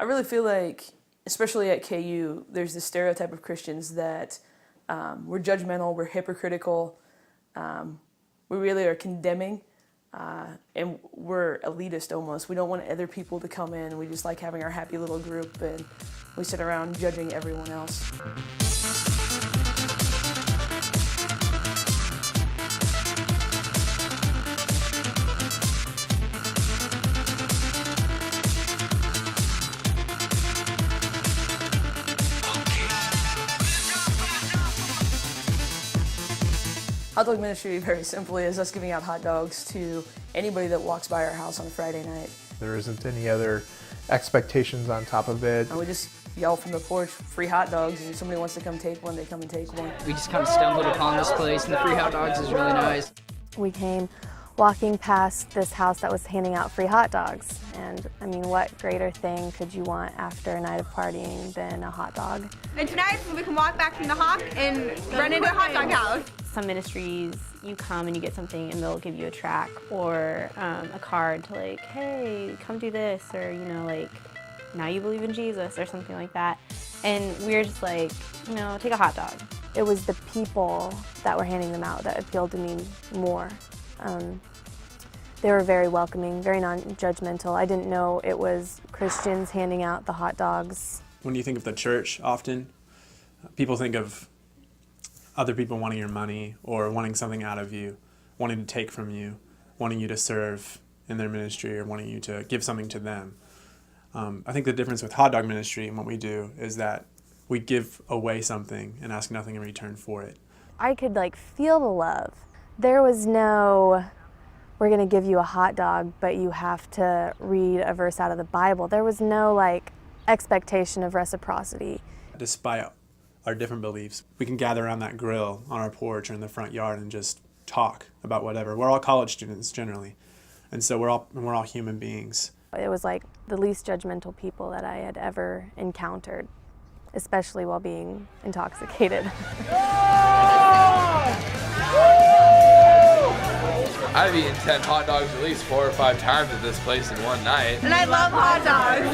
I really feel like, especially at KU, there's this stereotype of Christians that we're judgmental, we're hypocritical, we really are condemning, and we're elitist almost. We don't want other people to come in. We just like having our happy little group, and we sit around judging everyone else. Hot dog ministry, very simply, is us giving out hot dogs to anybody that walks by our house on a Friday night. There isn't any other expectations on top of it. And we just yell from the porch, free hot dogs, and if somebody wants to come take one, they come and take one. We just kind of stumbled upon this place, and the free hot dogs is really nice. We came walking past this house that was handing out free hot dogs. And I mean, what greater thing could you want after a night of partying than a hot dog? And tonight we can walk back from the Hawk and run into a hot dog house. Some ministries, you come and you get something and they'll give you a track or a card to like, hey, come do this, or, you know, like, now you believe in Jesus or something like that. And we were just like, you know, take a hot dog. It was the people that were handing them out that appealed to me more. They were very welcoming, very non-judgmental. I didn't know it was Christians handing out the hot dogs. When you think of the church, often people think of other people wanting your money or wanting something out of you, wanting to take from you, wanting you to serve in their ministry or wanting you to give something to them. I think the difference with hot dog ministry and what we do is that we give away something and ask nothing in return for it. I could like feel the love. There was no, we're gonna give you a hot dog, but you have to read a verse out of the Bible. There was no like expectation of reciprocity. Despite our different beliefs, we can gather around that grill on our porch or in the front yard and just talk about whatever. We're all college students generally, and so we're all human beings. It was like the least judgmental people that I had ever encountered, especially while being intoxicated. I've eaten 10 hot dogs at least 4 or 5 times at this place in one night. And I love hot dogs.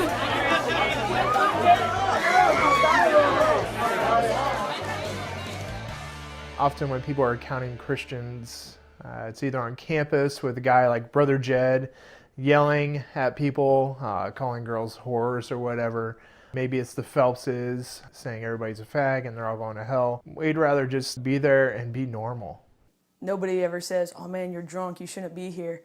Often when people are counting Christians, it's either on campus with a guy like Brother Jed yelling at people, calling girls whores or whatever. Maybe it's the Phelpses saying everybody's a fag and they're all going to hell. We'd rather just be there and be normal. Nobody ever says, oh man, you're drunk, you shouldn't be here.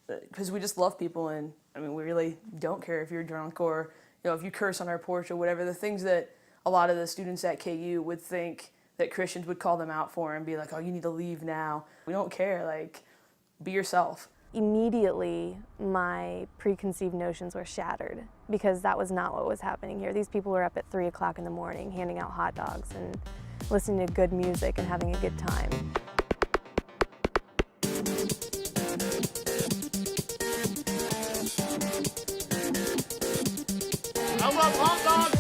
Because we just love people, and I mean, we really don't care if you're drunk or, you know, if you curse on our porch or whatever. The things that a lot of the students at KU would think that Christians would call them out for and be like, oh, you need to leave now. We don't care, like, be yourself. Immediately, my preconceived notions were shattered because that was not what was happening here. These people were up at 3 o'clock in the morning handing out hot dogs and listening to good music and having a good time. I love hot dogs!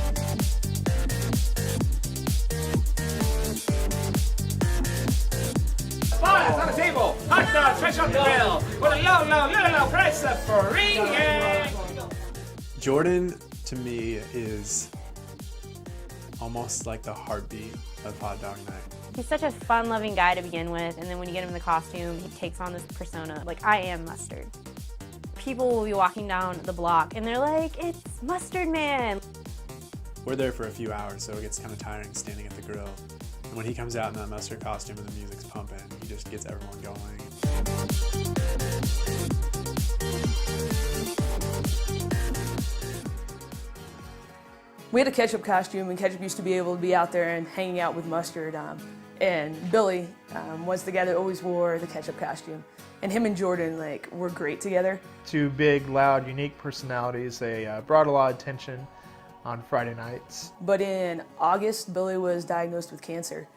Buns on the table, hot dogs fresh off the grill, with a low price of free. Jordan, to me, is almost like the heartbeat of hot dog night. He's such a fun-loving guy to begin with, and then when you get him in the costume, he takes on this persona, like, I am Mustard. People will be walking down the block, and they're like, it's Mustard Man. We're there for a few hours, so it gets kind of tiring standing at the grill. And when he comes out in that mustard costume and the music's pumping, he just gets everyone going. We had a ketchup costume, and Ketchup used to be able to be out there and hanging out with Mustard. And Billy was the guy that always wore the ketchup costume. And him and Jordan, like, were great together. Two big, loud, unique personalities. They brought a lot of attention on Friday nights. But in August, Billy was diagnosed with cancer.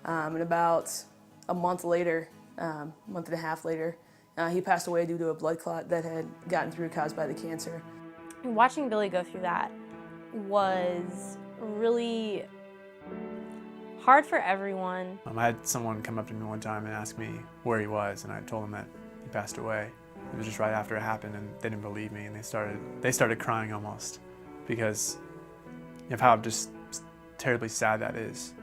And about a month later, month and a half later, he passed away due to a blood clot that had gotten through caused by the cancer. Watching Billy go through that was really hard for everyone. I had someone come up to me one time and ask me where he was, and I told him that he passed away. It was just right after it happened, and they didn't believe me, and they started crying almost because of how just terribly sad that is,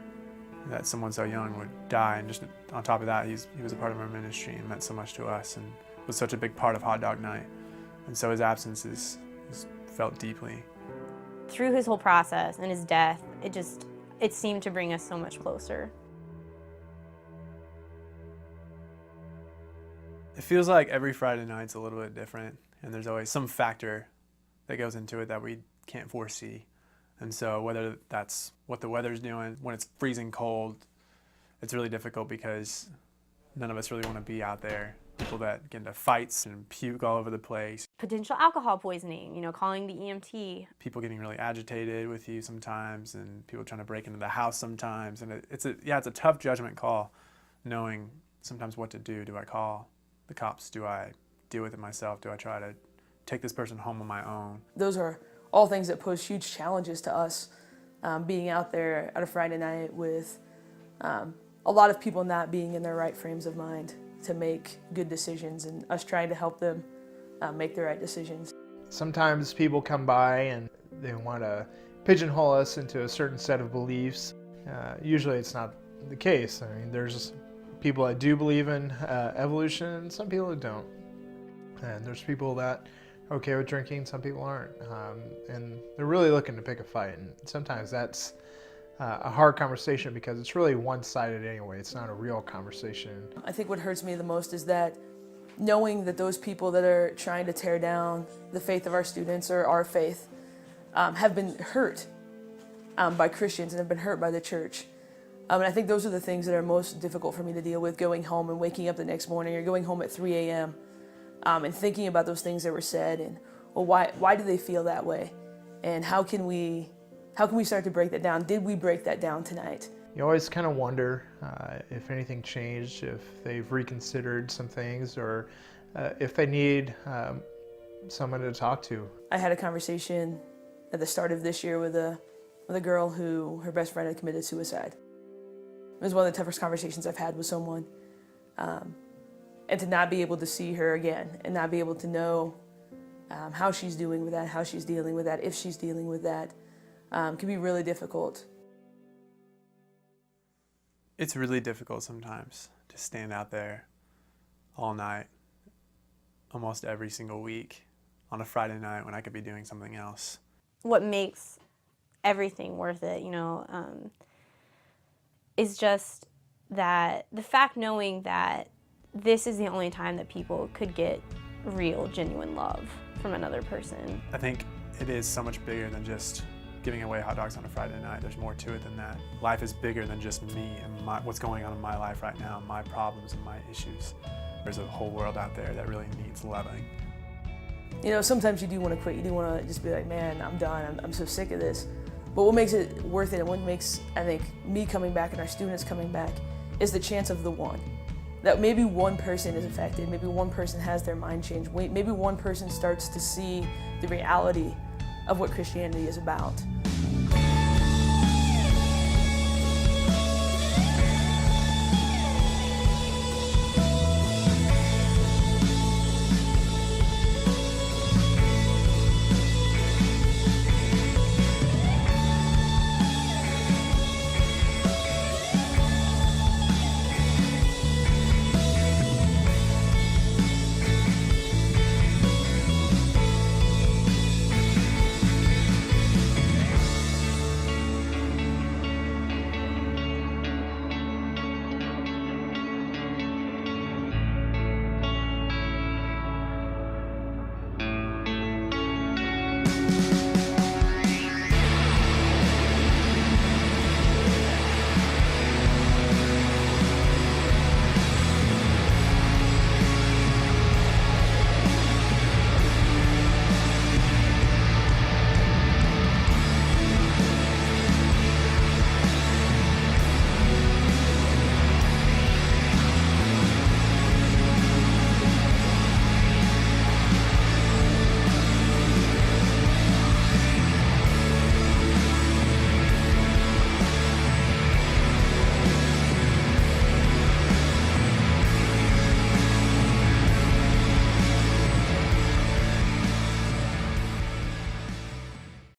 that someone so young would die. And just on top of that, he was a part of our ministry and meant so much to us and was such a big part of Hot Dog Night. And so his absence is felt deeply. Through his whole process and his death, it seemed to bring us so much closer. It feels like every Friday night's a little bit different, and there's always some factor that goes into it that we can't foresee. And so whether that's what the weather's doing, when it's freezing cold, it's really difficult because none of us really want to be out there. People that get into fights and puke all over the place. Potential alcohol poisoning, calling the EMT. People getting really agitated with you sometimes, and people trying to break into the house sometimes. And it's a tough judgment call, knowing sometimes what to do. Do I call the cops? Do I deal with it myself? Do I try to take this person home on my own? Those are all things that pose huge challenges to us, being out there at a Friday night with a lot of people not being in their right frames of mind to make good decisions, and us trying to help them make the right decisions. Sometimes people come by and they want to pigeonhole us into a certain set of beliefs. Usually it's not the case. I mean, there's people that do believe in evolution and some people that don't. And there's people that are okay with drinking, some people aren't. And they're really looking to pick a fight. And sometimes that's a hard conversation because it's really one-sided anyway. It's not a real conversation. I think what hurts me the most is that knowing that those people that are trying to tear down the faith of our students or our faith have been hurt by Christians and have been hurt by the church. And I think those are the things that are most difficult for me to deal with, going home and waking up the next morning or going home at 3 a.m. And thinking about those things that were said and, well, why do they feel that way? And how can we start to break that down? Did we break that down tonight? You always kind of wonder if anything changed, if they've reconsidered some things, or if they need someone to talk to. I had a conversation at the start of this year with a girl who her best friend had committed suicide. It was one of the toughest conversations I've had with someone. And to not be able to see her again and not be able to know how she's doing with that, how she's dealing with that, if she's dealing with that, can be really difficult. It's really difficult sometimes to stand out there all night, almost every single week, on a Friday night when I could be doing something else. What makes everything worth it, is just that the fact knowing that this is the only time that people could get real, genuine love from another person. I think it is so much bigger than just giving away hot dogs on a Friday night. There's more to it than that. Life is bigger than just me and what's going on in my life right now, my problems and my issues. There's a whole world out there that really needs loving. Sometimes you do want to quit. You do want to just be like, man, I'm done. I'm so sick of this. But what makes it worth it and what makes, I think, me coming back and our students coming back is the chance of the one. That maybe one person is affected, maybe one person has their mind changed, maybe one person starts to see the reality of what Christianity is about.